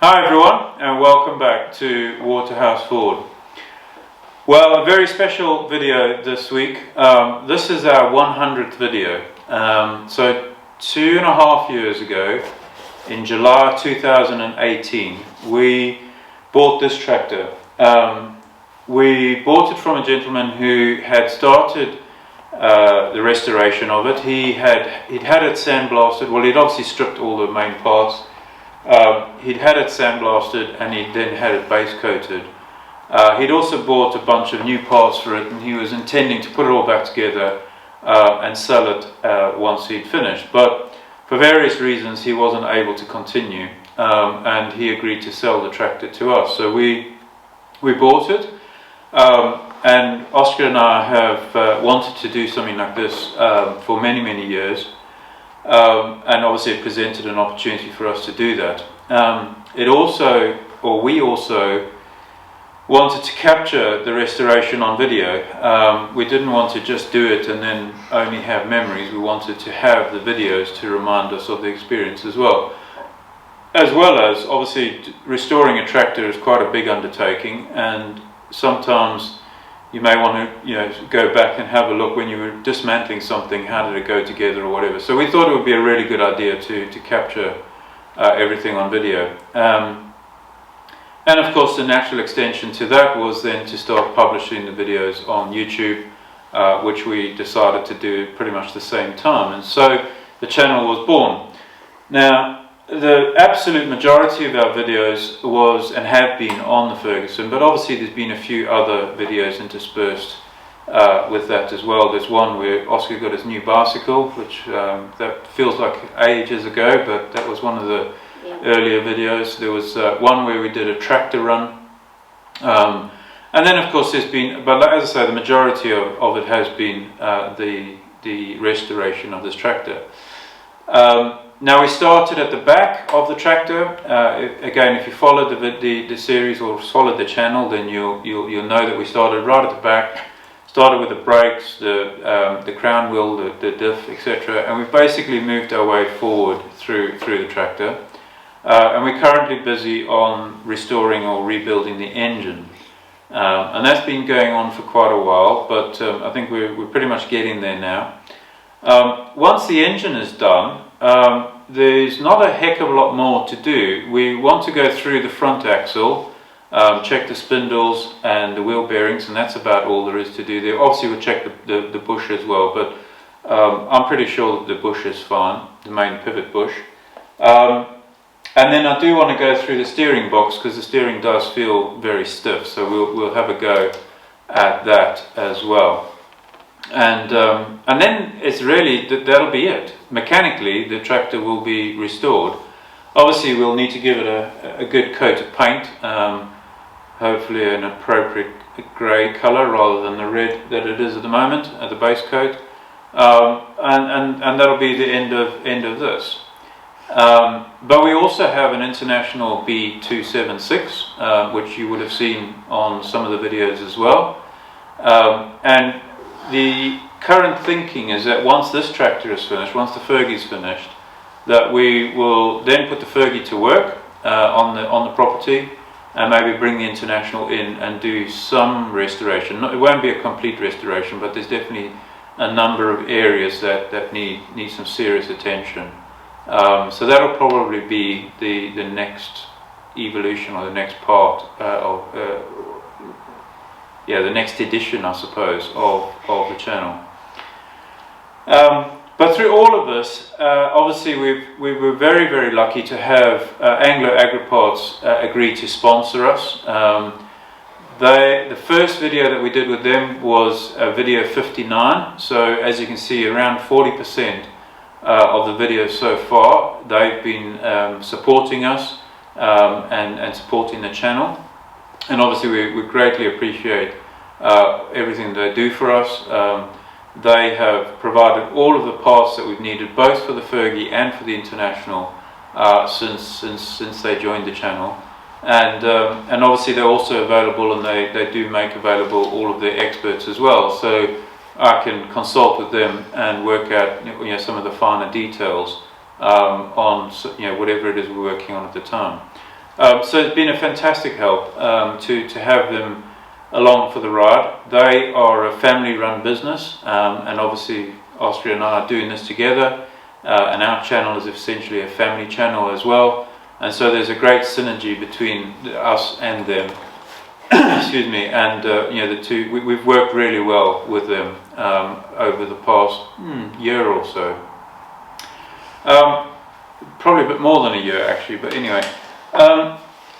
Hi everyone, and welcome back to Waterhouse Forde. Well, a very special video this week. This is our 100th video. So 2.5 years ago, in July 2018, we bought this tractor. We bought it from a gentleman who had started the restoration of it. He'd had it sandblasted. Well, he'd obviously stripped all the main parts. He'd had it sandblasted and he then had it base coated. He'd also bought a bunch of new parts for it, and he was intending to put it all back together and sell it once he'd finished. But for various reasons he wasn't able to continue, and he agreed to sell the tractor to us. So we bought it, and Oscar and I have wanted to do something like this for many years. And obviously it presented an opportunity for us to do that. We also wanted to capture the restoration on video. We didn't want to just do it and then only have memories. We wanted to have the videos to remind us of the experience as well. As well as, obviously, restoring a tractor is quite a big undertaking, and sometimes you may want to, go back and have a look when you were dismantling something. How did it go together, or whatever? So we thought it would be a really good idea to capture everything on video. And of course, the natural extension to that was then to start publishing the videos on YouTube, which we decided to do pretty much the same time. And so the channel was born. Now, the absolute majority of our videos was and have been on the Ferguson, but obviously there's been a few other videos interspersed with that as well. There's one where Oscar got his new bicycle, which that feels like ages ago, but that was one of the earlier videos. There was one where we did a tractor run, and then of course there's been, but as I say, the majority of it has been the restoration of this tractor. Now, we started at the back of the tractor. Again, if you followed the series or followed the channel, then you'll know that we started right at the back. Started with the brakes, the crown wheel, the diff, etc., and we've basically moved our way forward through the tractor. And we're currently busy on restoring or rebuilding the engine, and that's been going on for quite a while. But I think we're pretty much getting there now. Once the engine is done, there's not a heck of a lot more to do. We want to go through the front axle, check the spindles and the wheel bearings, and that's about all there is to do there. Obviously we'll check the bush as well, but I'm pretty sure that the bush is fine, the main pivot bush. And then I do want to go through the steering box, because the steering does feel very stiff, so we'll have a go at that as well. And then it's really, that'll be it. Mechanically, the tractor will be restored. Obviously, we'll need to give it a good coat of paint, hopefully an appropriate grey colour rather than the red that it is at the moment, at the base coat. And that'll be the end of this. But we also have an International B276, which you would have seen on some of the videos as well. And the current thinking is that once this tractor is finished, once the Fergie's finished, that we will then put the Fergie to work on the property, and maybe bring the International in and do some restoration. It won't be a complete restoration, but there's definitely a number of areas that need some serious attention. So that'll probably be the next evolution, or the next part of the next edition, I suppose, of the channel. But through all of this, obviously we were very lucky to have Anglo Agriparts agree to sponsor us. The first video that we did with them was video 59. So as you can see, around 40% of the videos so far, they've been supporting us and supporting the channel. And obviously we greatly appreciate everything they do for us. They have provided all of the parts that we've needed, both for the Fergie and for the International, since they joined the channel. And obviously they're also available, and they do make available all of their experts as well. So I can consult with them and work out some of the finer details on whatever it is we're working on at the time. So it's been a fantastic help to have them along for the ride. They are a family-run business, and obviously Austria and I are doing this together, and our channel is essentially a family channel as well, and so there's a great synergy between us and them. Excuse me, and you know, the two, we've worked really well with them over the past year or so. Probably a bit more than a year actually, but anyway.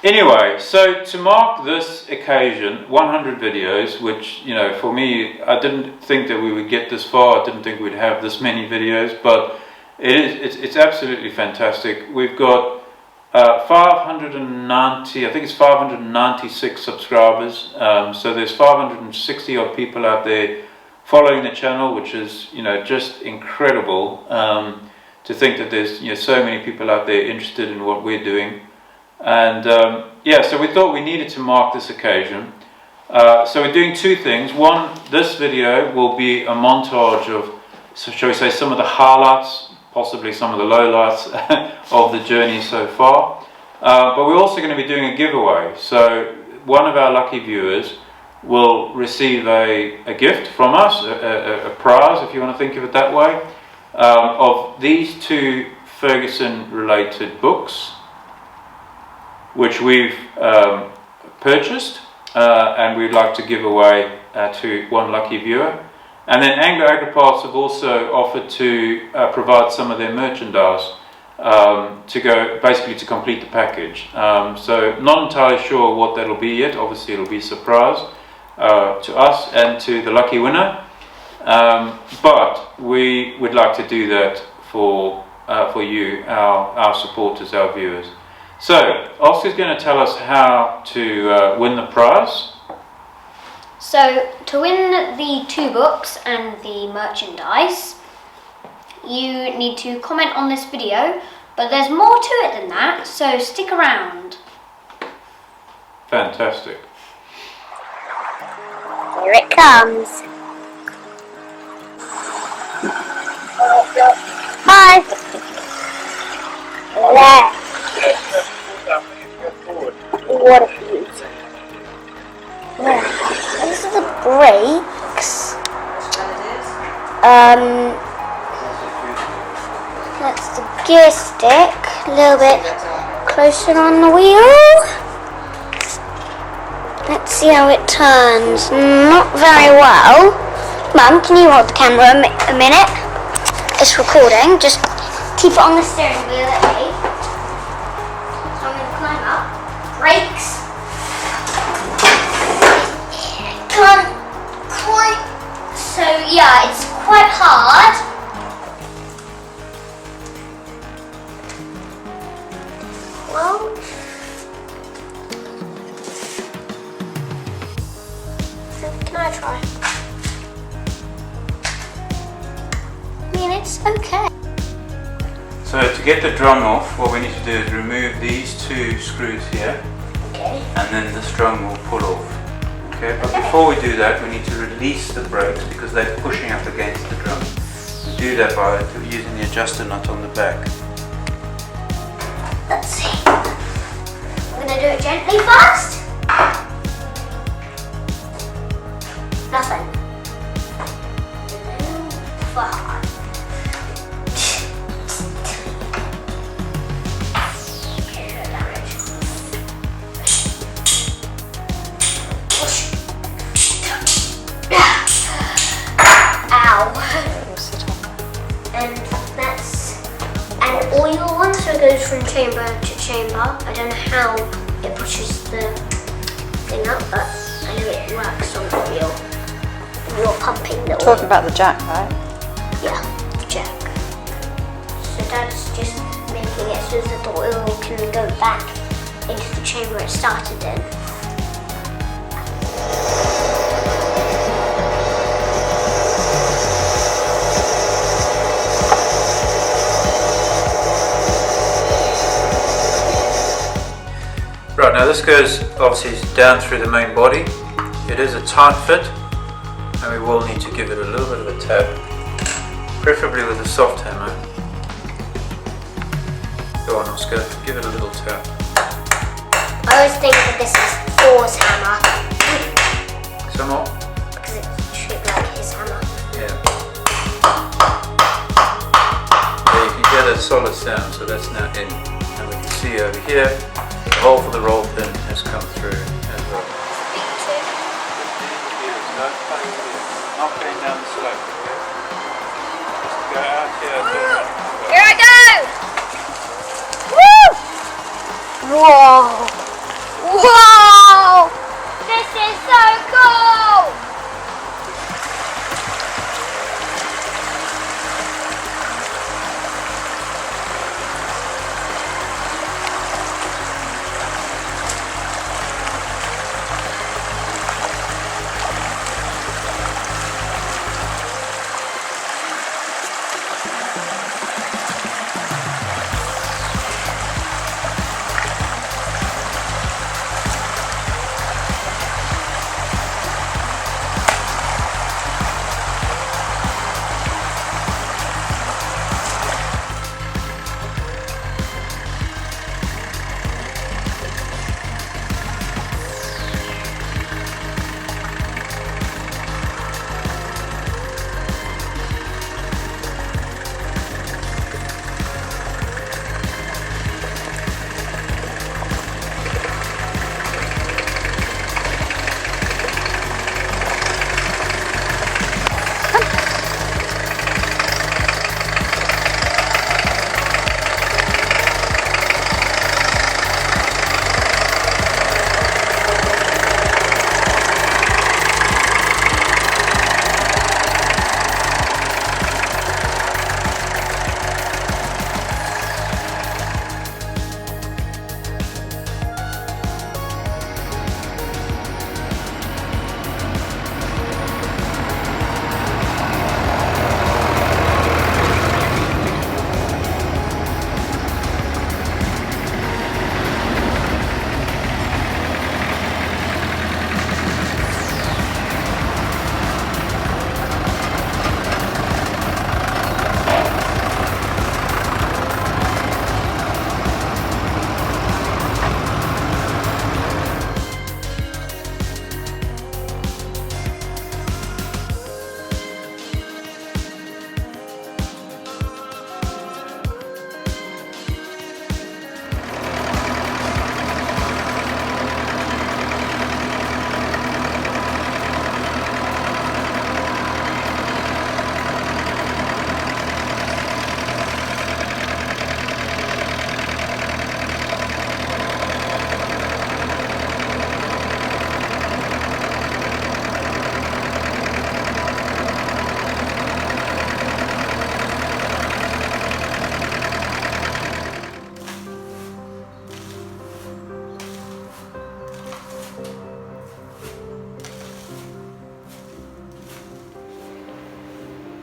Anyway, so to mark this occasion, 100 videos, which, you know, for me, I didn't think that we would get this far. I didn't think we'd have this many videos, but it's absolutely fantastic. We've got 590, I think it's 596 subscribers. So there's 560 odd people out there following the channel, which is, you know, just incredible to think that there's, you know, so many people out there interested in what we're doing. And yeah, so we thought we needed to mark this occasion. So we're doing two things. One, this video will be a montage of, so shall we say, some of the highlights, possibly some of the lowlights of the journey so far. But we're also going to be doing a giveaway. So one of our lucky viewers will receive a gift from us, a prize, if you want to think of it that way, of these two Ferguson related books, which we've purchased, and we'd like to give away to one lucky viewer. And then Anglo Agriparts have also offered to provide some of their merchandise to go, basically to complete the package. So not entirely sure what that'll be yet. Obviously it'll be a surprise to us and to the lucky winner. But we would like to do that for you, our supporters, our viewers. So, Oscar's going to tell us how to win the prize. So, to win the two books and the merchandise, you need to comment on this video, but there's more to it than that, so stick around. Fantastic. Here it comes. Hi. There. What a beauty. Yeah. These are the brakes. That's the gear stick. A little bit closer on the wheel. Let's see how it turns. Not very well. Mum, can you hold the camera a minute? It's recording. Just keep it on the steering wheel at me. So I'm going to climb up. Brakes. Can't quite. So yeah, it's quite hard. Well, can I try? I mean, it's okay. So to get the drum off, what we need to do is remove these two screws here. Okay. And then this drum will pull off. Okay, but before we do that, we need to release the brakes because they're pushing up against the drum. We do that by using the adjuster nut on the back. Let's see. I'm going to do it gently first. Nothing. For hard. And oil one, so it goes from chamber to chamber. I don't know how it pushes the thing up, but I know it works on oil. You're pumping the oil. Talking about the jack, right? Yeah, the jack. So Dad's just making it so that the oil can go back into the chamber it started in. Right, now this goes obviously down through the main body. It is a tight fit and we will need to give it a little bit of a tap, preferably with a soft hammer. Go on Oscar, give it a little tap. I always think that this is Forde's hammer. Some more? Because it's shaped like his hammer. Yeah. There you can get a solid sound, so that's now in. And we can see over here, the hole for the roll pin has come through as well. Not going down the slope, okay? Just go out here. Here I go! Woo! Whoa! Whoa! This is so cool!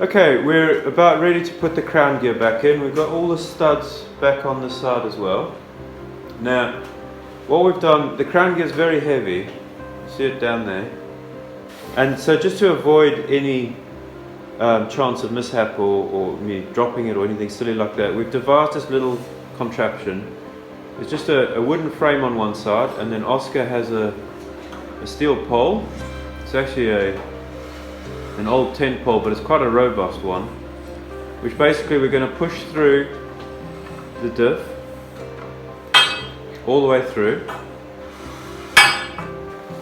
Okay, we're about ready to put the crown gear back in. We've got all the studs back on this side as well. Now, what we've done, the crown gear is very heavy. See it down there? And so just to avoid any chance of mishap or me dropping it or anything silly like that, we've devised this little contraption. It's just a wooden frame on one side, and then Oscar has a steel pole. It's actually an old tent pole, but it's quite a robust one, which basically we're going to push through the diff all the way through.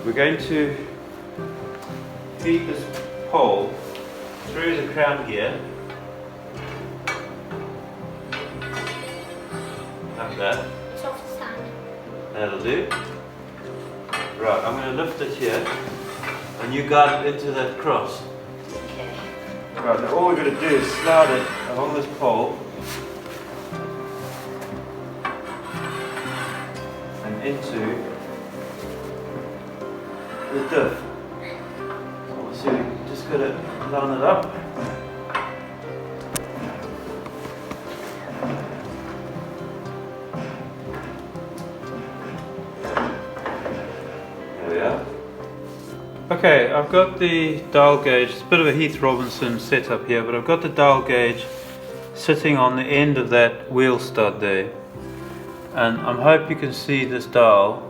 We're going to feed this pole through the crown gear like that. It's off the stand. That'll do. Right, I'm going to lift it here and you guide it into that cross. Okay. Right, now all we're going to do is slide it along this pole and into the diff. So we just got to line it up. There we are. Okay, I've got the dial gauge. It's a bit of a Heath Robinson setup here, but I've got the dial gauge sitting on the end of that wheel stud there. And I hope you can see this dial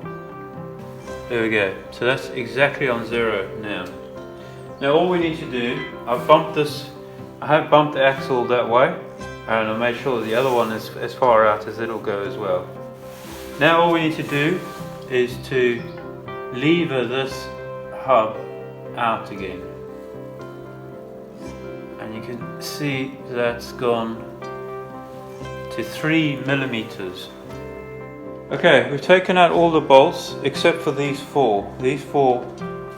There we go. So that's exactly on 0 now. Now all we need to do, I have bumped the axle that way, and I made sure the other one is as far out as it'll go as well. Now all we need to do is to lever this hub out again. And you can see that's gone to 3 millimeters. Okay, we've taken out all the bolts except for these 4. These 4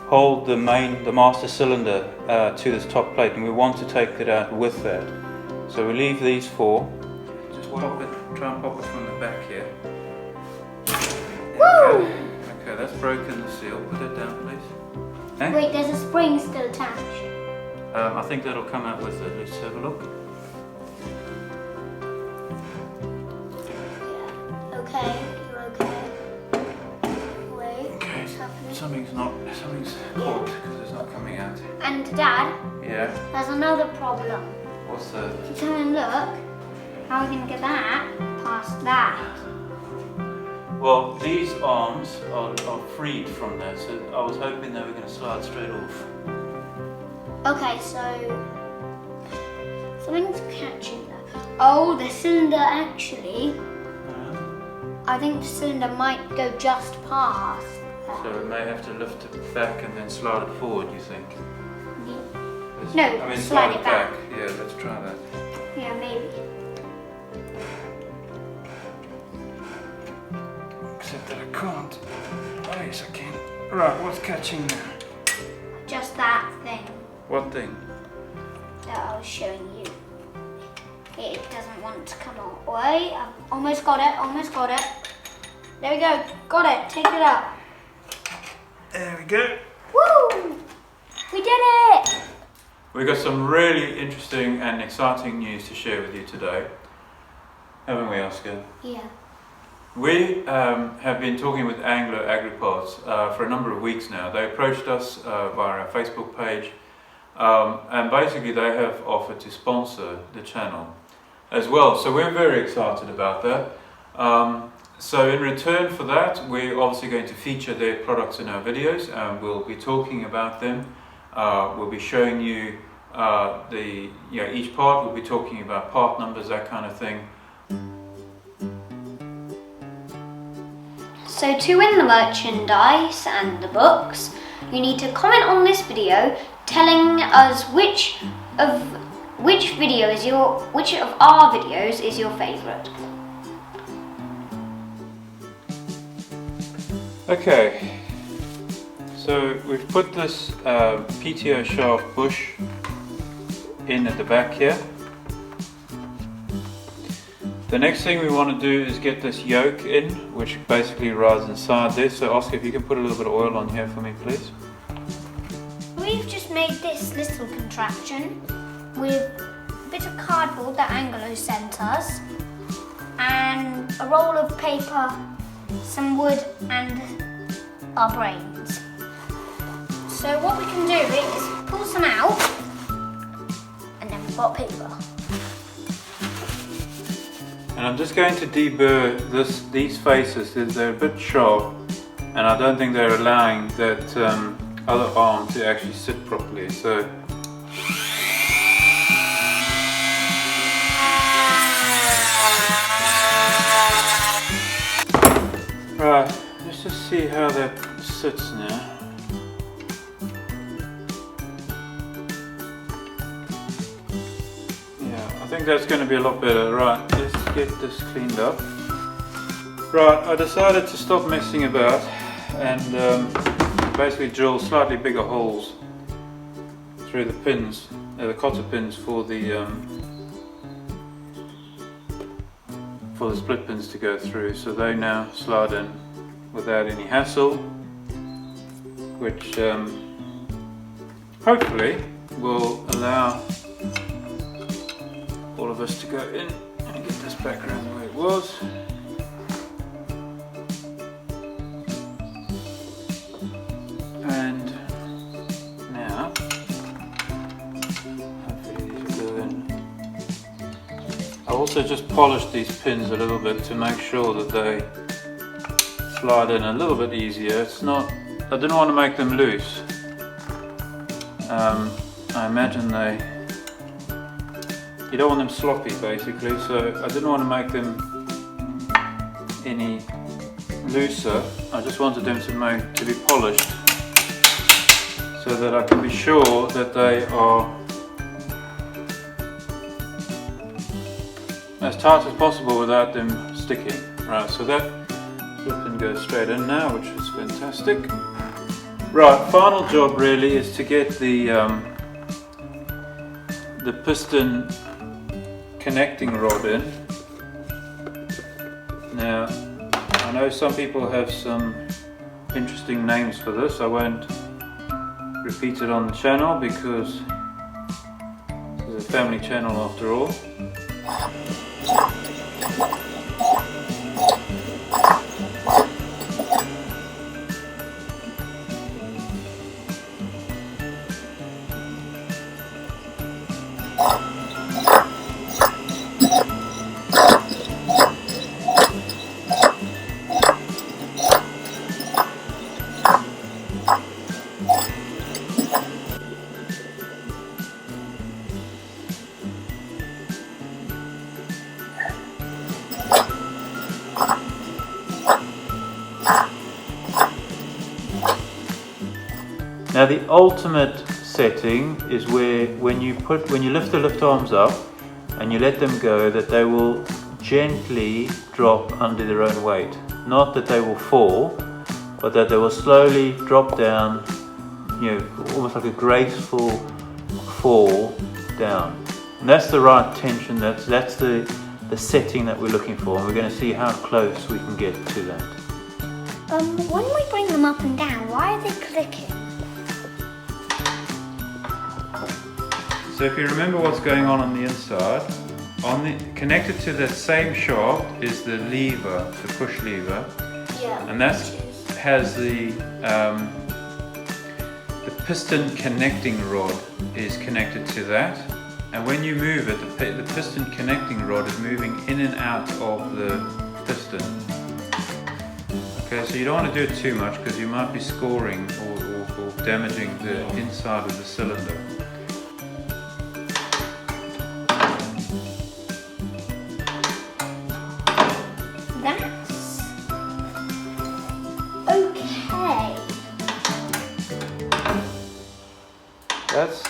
hold the master cylinder to this top plate, and we want to take it out with that. So we leave these 4. Just pop it, try and pop it from the back here. Woo! Okay, that's broken the seal. Put that down, please. Eh? Wait, there's a spring still attached. I think that'll come out with it. Let's have a look. Yeah. Okay, you're okay. Wait, Okay, what's happening? something's caught because it's not coming out. And Dad, Yeah. there's another problem. What's that? If you turn and look, how are we going to get that past that? Well, these arms are freed from that, so I was hoping they were going to slide straight off. Okay, so something's catching that. Oh, the cylinder actually. I think the cylinder might go just past that. So we may have to lift it back and then slide it forward, you think? No, slide it back. Yeah, let's try that. Yeah, maybe. Except that I can't. Oh yes, I can. Right, what's catching now? Just that thing What thing? that I was showing you. It doesn't want to come away. I've almost got it, almost got it. There we go, got it, take it up. There we go. Woo! We did it! We've got some really interesting and exciting news to share with you today, haven't we, Oscar? Yeah. We have been talking with Anglo Agriparts for a number of weeks now. They approached us via our Facebook page, and basically they have offered to sponsor the channel as well. So we're very excited about that. So in return for that, we're obviously going to feature their products in our videos, and we'll be talking about them. We'll be showing you each part. We'll be talking about part numbers, that kind of thing. So to win the merchandise and the books, you need to comment on this video telling us which of our videos is your favourite. Okay, so we've put this PTO shaft bush in at the back here. The next thing we want to do is get this yoke in, which basically rides inside there. So Oscar, if you can put a little bit of oil on here for me, please. We've just made this little contraption with a bit of cardboard that Anglo sent us, and a roll of paper, some wood, and our brains. So what we can do is pull some out, and then we've got paper. And I'm just going to deburr these faces. They're a bit sharp, and I don't think they're allowing that other arm to actually sit properly. So right, let's just see how that sits now. I think that's going to be a lot better. Right, let's get this cleaned up. Right, I decided to stop messing about and basically drill slightly bigger holes through the pins, the cotter pins for the split pins to go through. So they now slide in without any hassle, which hopefully will allow all of us to go in and get this back around the way it was. And now, hopefully these will go in. I also just polished these pins a little bit to make sure that they slide in a little bit easier. It's not I didn't want to make them loose. I imagine you don't want them sloppy basically, so I didn't want to make them any looser. I just wanted them to be polished so that I can be sure that they are as tight as possible without them sticking. Right, so that flipping goes straight in now, which is fantastic. Right, final job really is to get the piston connecting rod in. Now, I know some people have some interesting names for this. I won't repeat it on the channel because it's a family channel after all. Now the ultimate setting is where when you lift the lift arms up and you let them go, that they will gently drop under their own weight. Not that they will fall, but that they will slowly drop down, almost like a graceful fall down. And that's the right tension, that's the setting that we're looking for, and we're going to see how close we can get to that. When we bring them up and down, why are they clicking? So if you remember what's going on the inside, connected to that same shaft is the lever, the push lever, and that has the piston connecting rod is connected to that, and when you move it, the piston connecting rod is moving in and out of the piston. Okay, so you don't want to do it too much because you might be scoring or damaging the inside of the cylinder. That's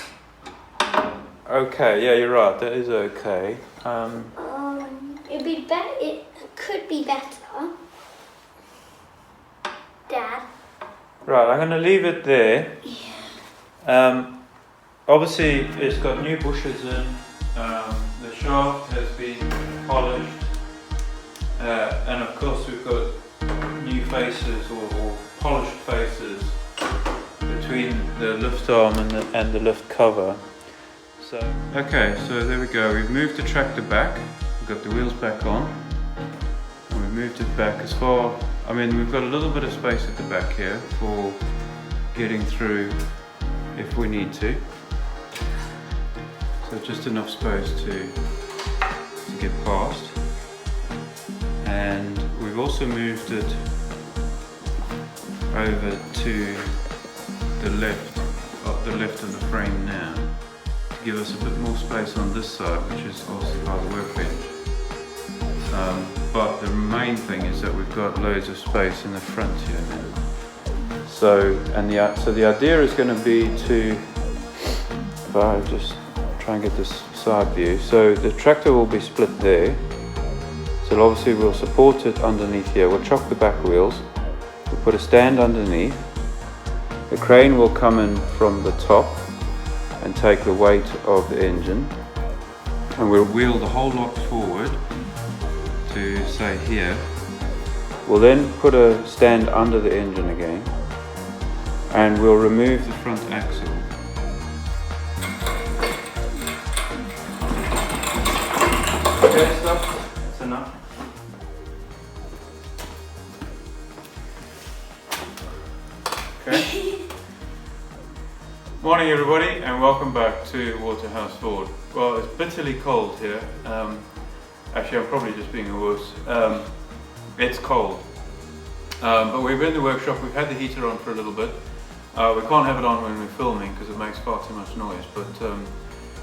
okay. Yeah, you're right. That is okay. It'd be better. It could be better, Dad. Right, I'm going to leave it there. Yeah. Obviously, it's got new bushes in. The shaft has been polished, and of course, we've got new faces or polished faces between the lift arm and the lift cover. So okay, so there we go. We've moved the tractor back. We've got the wheels back on, and we've moved it back as far. I mean, we've got a little bit of space at the back here for getting through if we need to. So just enough space to get past. And we've also moved it over to the left of the frame now, to give us a bit more space on this side, which is obviously by the workbench. But the main thing is that we've got loads of space in the front here now. So the idea is going to be to, if I just try and get this side view, so the tractor will be split there. So obviously we'll support it underneath here. We'll chock the back wheels. We'll put a stand underneath. The crane will come in from the top and take the weight of the engine, and we'll wheel the whole lot forward to say here. We'll then put a stand under the engine again, and we'll remove the front axle. Okay, stop. That's enough. Okay. Morning everybody, and welcome back to Waterhouse Forde. Well, it's bitterly cold here. Actually, I'm probably just being a wuss. It's cold. But we've been in the workshop, we've had the heater on for a little bit. We can't have it on when we're filming because it makes far too much noise, but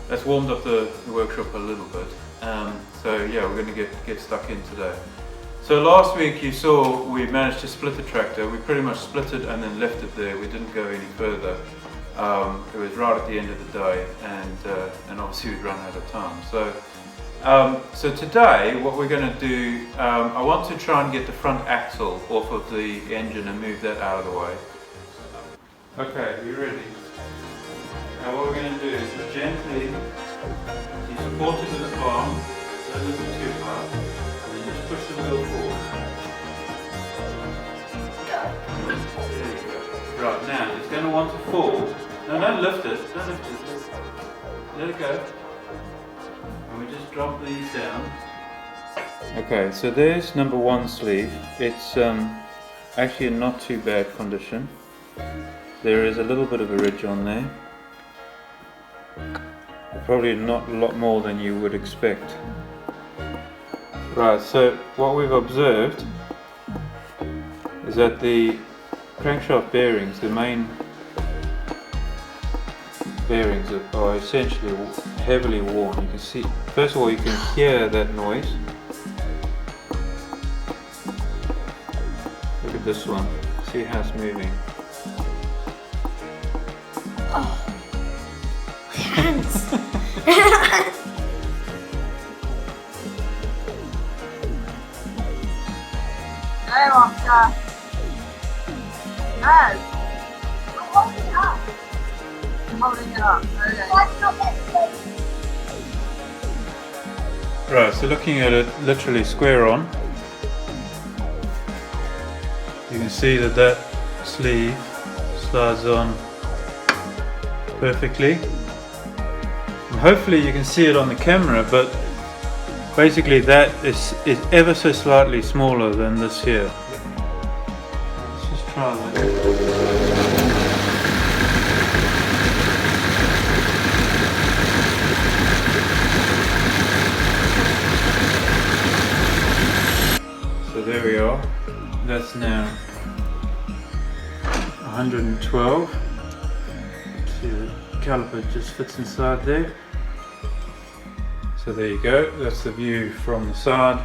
that's warmed up the workshop a little bit. So yeah, we're going to get stuck in today. So last week you saw we managed to split the tractor. We pretty much split it and then left it there. We didn't go any further. It was right at the end of the day, and obviously we'd run out of time. So today what we're going to do, I want to try and get the front axle off of the engine and move that out of the way. Okay, you ready? Now what we're going to do is gently, you support it with the palm, don't lift it too hard, and then just push the wheel forward. There you go. Right, now it's going to want to fall. No, don't lift it, don't lift it. Let it go. And we just drop these down. Okay, so there's number 1 sleeve. It's actually in not too bad condition. There is a little bit of a ridge on there. Probably not a lot more than you would expect. Right, so what we've observed is that the crankshaft bearings, the main bearings are essentially heavily worn. You can see, first of all, you can hear that noise. Look at this one, see how it's moving. Oh, my hands. No, Oscar. No. I'm holding it up. I'm holding it up. Okay. Right, so looking at it literally square on, you can see that that sleeve slides on perfectly. And hopefully you can see it on the camera, but basically that is ever so slightly smaller than this here. Let's just try that. So there we are. That's now 112. See, the caliper just fits inside there. So there you go, that's the view from the side,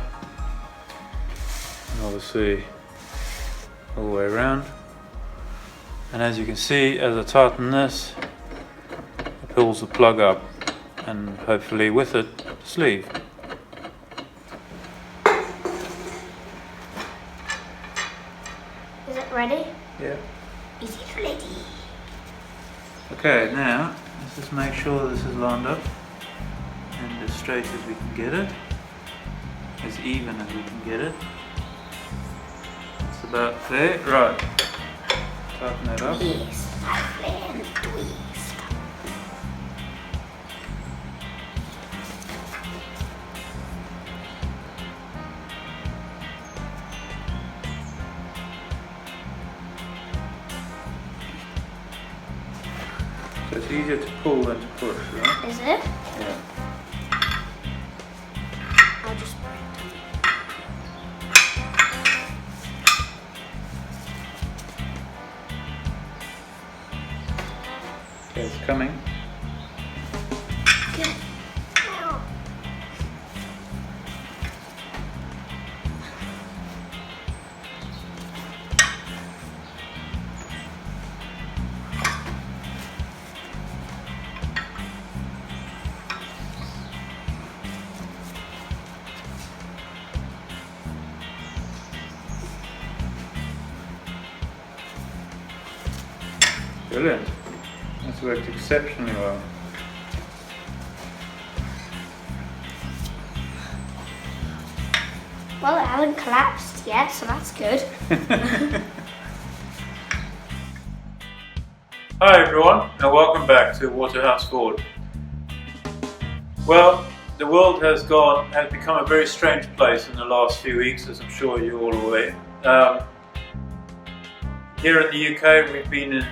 and obviously all the way around. And as you can see, as I tighten this, it pulls the plug up, and hopefully with it, the sleeve. Is it ready? Yeah. Is it ready? Okay, now let's just make sure this is lined up and as straight as we can get it, as even as we can get it. It's about there. Right, tighten that up. Yes, lovely and twist. So it's easier to pull than to push, right? Is it? Yeah. I'll just Okay, it's coming. Good. Brilliant. That's worked exceptionally well. Well, it hasn't collapsed yet, so that's good. Hi everyone, and welcome back to Waterhouse Forde. Well, the world has become a very strange place in the last few weeks, as I'm sure you're all aware. Here in the UK, we've been in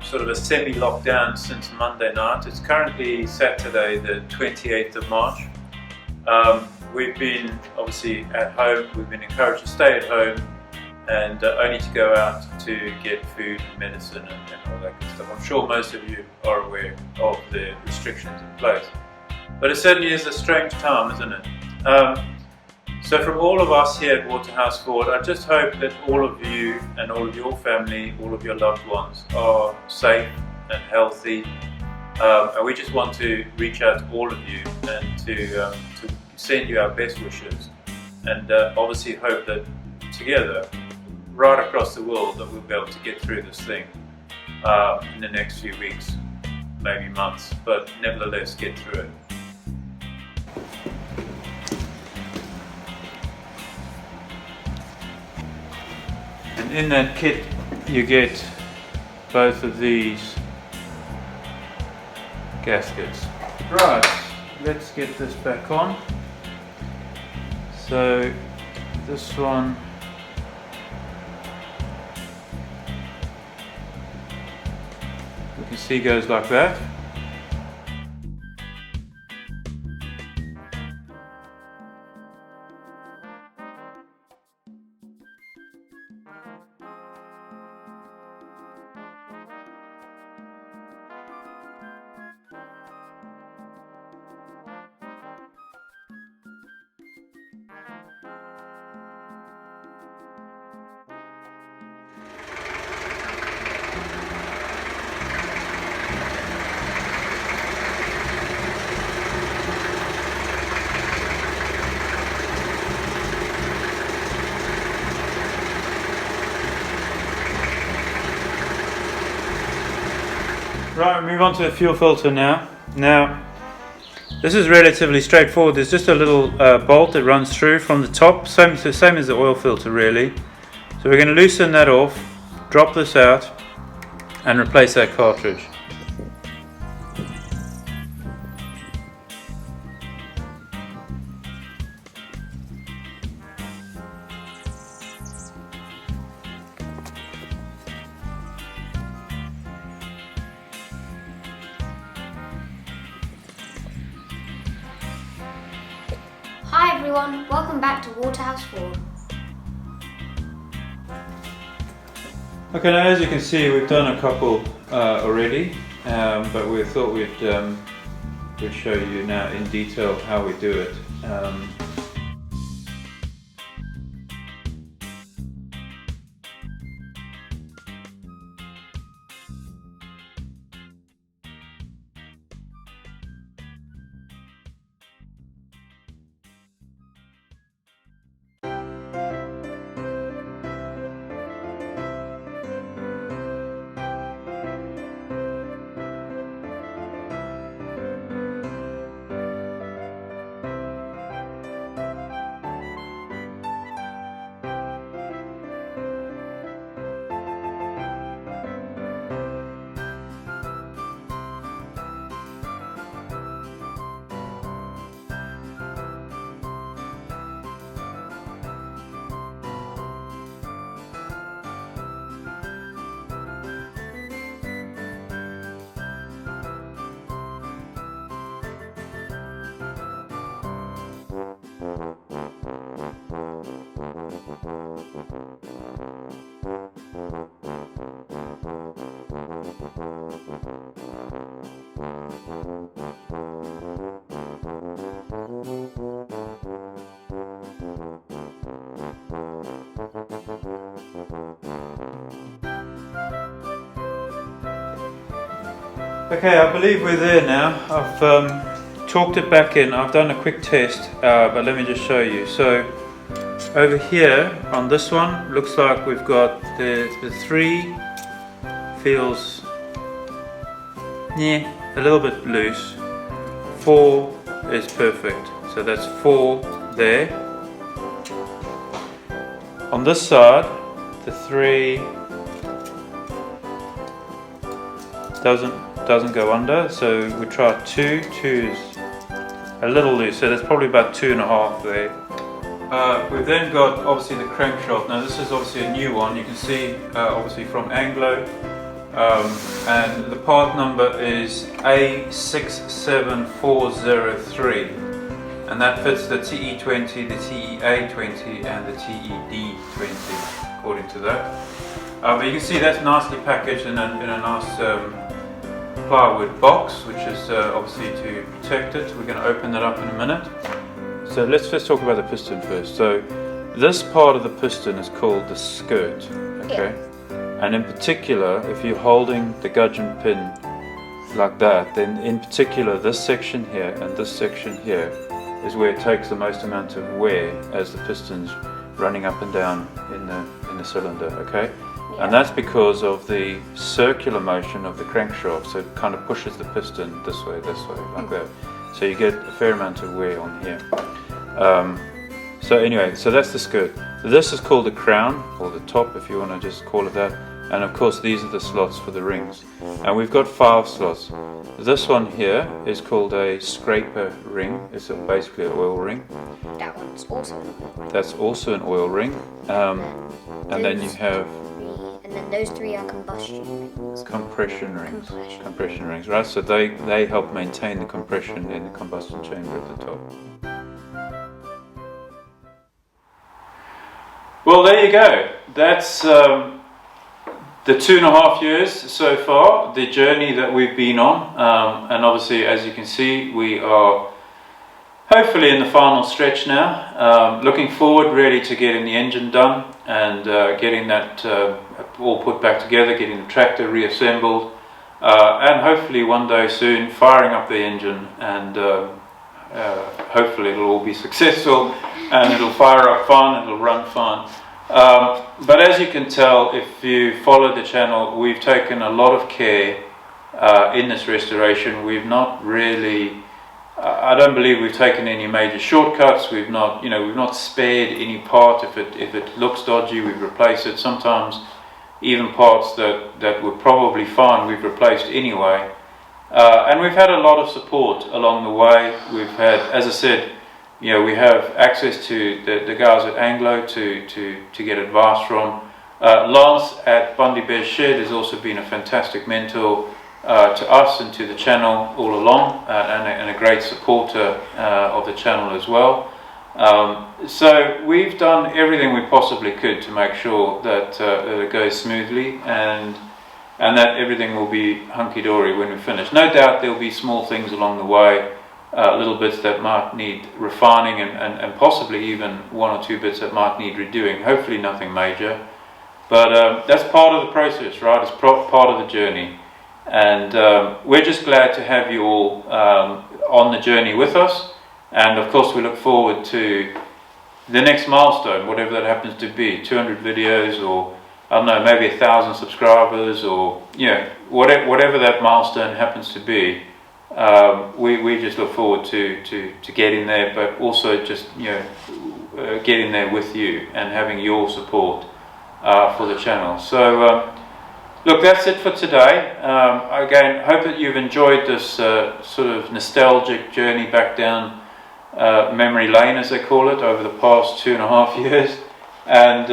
sort of a semi-lockdown since Monday night. It's currently Saturday, the 28th of March. We've been obviously at home. We've been encouraged to stay at home and only to go out to get food and medicine and all that good stuff. I'm sure most of you are aware of the restrictions in place. But it certainly is a strange time, isn't it? So from all of us here at Waterhouse Forde, I just hope that all of you and all of your family, all of your loved ones are safe and healthy. And we just want to reach out to all of you and to send you our best wishes, and obviously hope that together, right across the world, that we'll be able to get through this thing in the next few weeks, maybe months, but nevertheless get through it. And in that kit you get both of these gaskets. Right, let's get this back on. So this one, you can see goes like that. Right, move on to the fuel filter now. Now, this is relatively straightforward. There's just a little bolt that runs through from the top, same as the oil filter really. So we're going to loosen that off, drop this out, and replace that cartridge. Hi everyone, welcome back to Waterhouse Forde. Okay, now as you can see, we've done a couple already, but we thought we'd show you now in detail how we do it. Okay, I believe we're there now. I've chalked it back in. I've done a quick test, but let me just show you. So over here on this one, looks like we've got the 3 feels a little bit loose. 4 is perfect. So that's 4 there. On this side, the 3 doesn't go under, so we try 2. 2 is a little loose, so that's probably about 2.5 there. We've then got obviously the crankshaft. Now this is obviously a new one. You can see obviously from Anglo, and the part number is A67403, and that fits the TE20, the TEA20 and the TED20. according to that. But you can see that's nicely packaged in a nice plywood box, which is obviously to protect it. We're going to open that up in a minute. So let's first talk about the piston first. So this part of the piston is called the skirt, okay? And in particular, if you're holding the gudgeon pin like that, then in particular this section here and this section here is where it takes the most amount of wear as the piston's running up and down in the cylinder, okay? And that's because of the circular motion of the crankshaft, so it kind of pushes the piston this way, like that. So you get a fair amount of wear on here. So anyway, so that's the skirt. This is called the crown, or the top if you want to just call it that. And of course these are the slots for the rings. And we've got 5 slots. This one here is called a scraper ring. It's basically an oil ring. That one's also an oil ring. That's also an oil ring. And then you have... And then those 3 are combustion rings. Compression rings. Compression rings, right? So they help maintain the compression in the combustion chamber at the top. Well, there you go. That's the 2.5 years so far, the journey that we've been on. And obviously, as you can see, we are hopefully in the final stretch now. Looking forward really to getting the engine done and getting that all put back together, getting the tractor reassembled, and hopefully one day soon firing up the engine, and hopefully it'll all be successful and it'll fire up fine, it'll run fine. But as you can tell, if you follow the channel, we've taken a lot of care in this restoration. We've not really, I don't believe we've taken any major shortcuts. We've not, we've not spared any part. If it looks dodgy, we've replaced it. Sometimes even parts that were probably fine, we've replaced anyway. And we've had a lot of support along the way. We've had, as I said, we have access to the guys at Anglo to get advice from. Lance at Bundy Bear's Shed has also been a fantastic mentor to us and to the channel all along, and a great supporter of the channel as well. So we've done everything we possibly could to make sure that it goes smoothly and that everything will be hunky-dory when we finish. No doubt there'll be small things along the way, little bits that might need refining, and possibly even 1 or 2 bits that might need redoing. Hopefully nothing major, but that's part of the process, right? It's part of the journey, and we're just glad to have you all on the journey with us. And of course we look forward to the next milestone, whatever that happens to be, 200 videos, or I don't know, maybe 1,000 subscribers, or whatever that milestone happens to be. We just look forward to getting there, but also just getting there with you and having your support for the channel. So look, that's it for today. Again, hope that you've enjoyed this sort of nostalgic journey back down memory lane, as they call it, over the past 2.5 years. And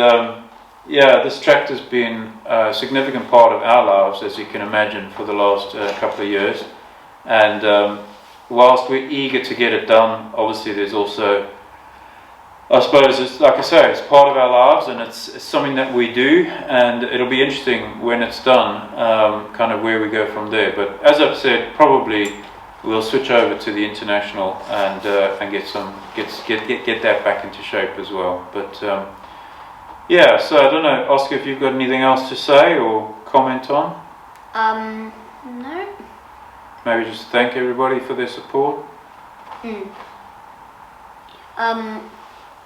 yeah, this tractor's been a significant part of our lives, as you can imagine, for the last couple of years. And whilst we're eager to get it done, obviously there's also, I suppose, it's, like I say, it's part of our lives, and it's something that we do, and it'll be interesting when it's done, kind of where we go from there. But as I've said, probably we'll switch over to the International and get that back into shape as well. But yeah, so I don't know, Oscar, if you've got anything else to say or comment on? No. Maybe just thank everybody for their support.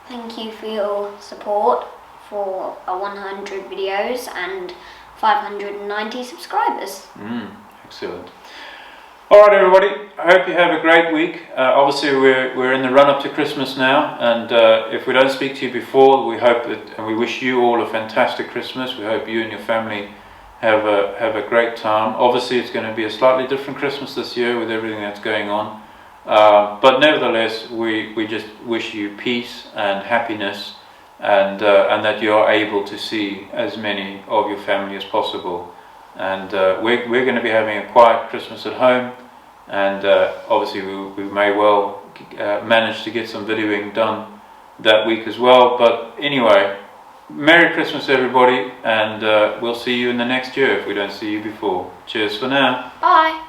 Thank you for your support for 100 videos and 590 subscribers. Excellent. Alright everybody, I hope you have a great week. Obviously we're in the run up to Christmas now, and if we don't speak to you before, we hope that, and we wish you all a fantastic Christmas. We hope you and your family have a great time. Obviously it's going to be a slightly different Christmas this year with everything that's going on, but nevertheless we just wish you peace and happiness, and that you are able to see as many of your family as possible. And we're going to be having a quiet Christmas at home, and obviously we may well manage to get some videoing done that week as well. But anyway, Merry Christmas everybody, and we'll see you in the next year if we don't see you before. Cheers for now. Bye.